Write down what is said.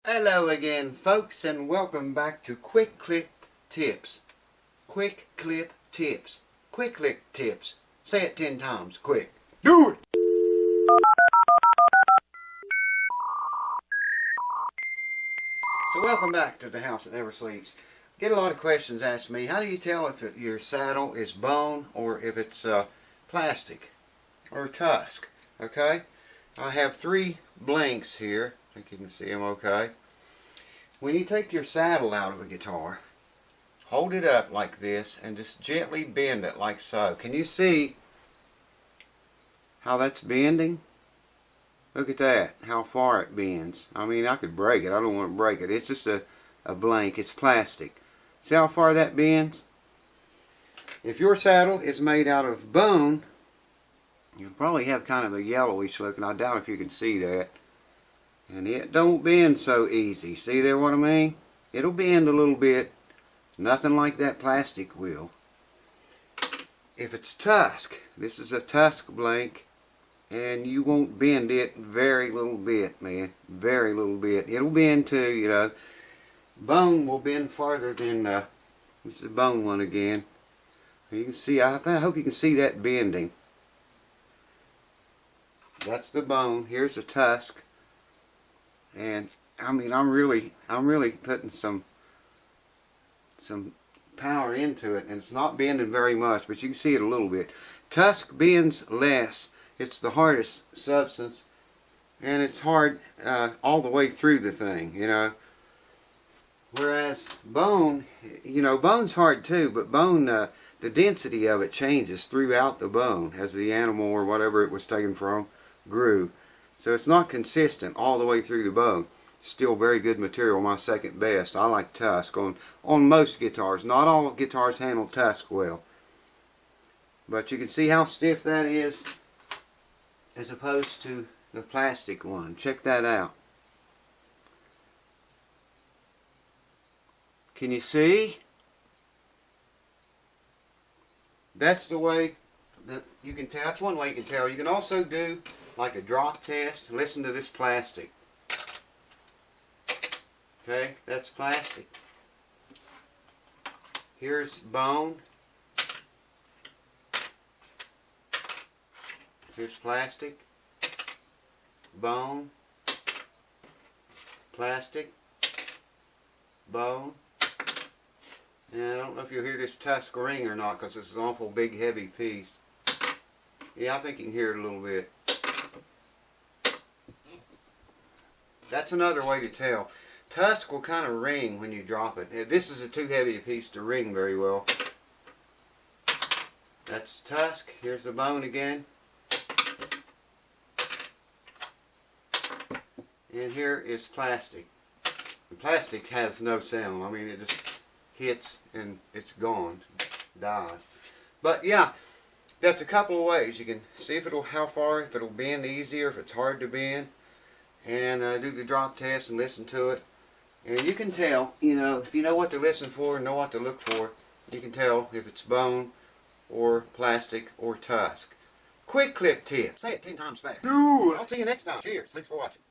Hello again, folks, and welcome back to Quick Click Tips. Quick Clip Tips. Quick Click Tips. Say it 10 times, quick. Do it! So welcome back to the house that never sleeps. Get a lot of questions asked me. How do you tell if your saddle is bone or if it's plastic or tusk? Okay? I have 3 blanks here. I think you can see them okay. When you take your saddle out of a guitar, hold it up like this and just gently bend it like so. Can you see how that's bending? Look at that, how far it bends. I mean, I could break it. I don't want to break it. It's just a blank. It's plastic. See how far that bends? If your saddle is made out of bone, you'll probably have kind of a yellowish look, and I doubt if you can see that. And it don't bend so easy. See there what I mean? It'll bend a little bit. Nothing like that plastic will. If it's tusk, this is a tusk blank, and you won't bend it very little bit, man. Very little bit. It'll bend too, you know. Bone will bend farther than, this is a bone one again. You can see, I hope you can see that bending. That's the bone. Here's the tusk. And I mean, I'm really putting some power into it, and it's not bending very much, but you can see it a little bit. Tusk bends less. It's the hardest substance, and it's hard all the way through the thing, you know. Whereas bone, you know, bone's hard too, but bone, the density of it changes throughout the bone as the animal or whatever it was taken from grew. So it's not consistent all the way through the bone. Still very good material, my second best. I like tusk on most guitars. Not all guitars handle tusk well. But you can see how stiff that is as opposed to the plastic one. Check that out. Can you see? That's the way that you can tell. That's one way you can tell. You can also do like a drop test. Listen to this plastic. Okay, that's plastic. Here's bone. Here's plastic. Bone. Plastic. Bone. And I don't know if you'll hear this tusk ring or not, because it's an awful big heavy piece. Yeah, I think you can hear it a little bit. That's another way to tell. Tusk will kind of ring when you drop it. This is too heavy a piece to ring very well. That's tusk. Here's the bone again. And here is plastic. The plastic has no sound. I mean, it just hits and it's gone. Dies. But yeah, that's a couple of ways. You can see if if it'll bend easy or if it's hard to bend. And do the drop test and listen to it. And you can tell, you know, if you know what to listen for and know what to look for, you can tell if it's bone or plastic or tusk. Quick clip tip. Say it 10 times fast. I'll see you next time. Cheers. Thanks for watching.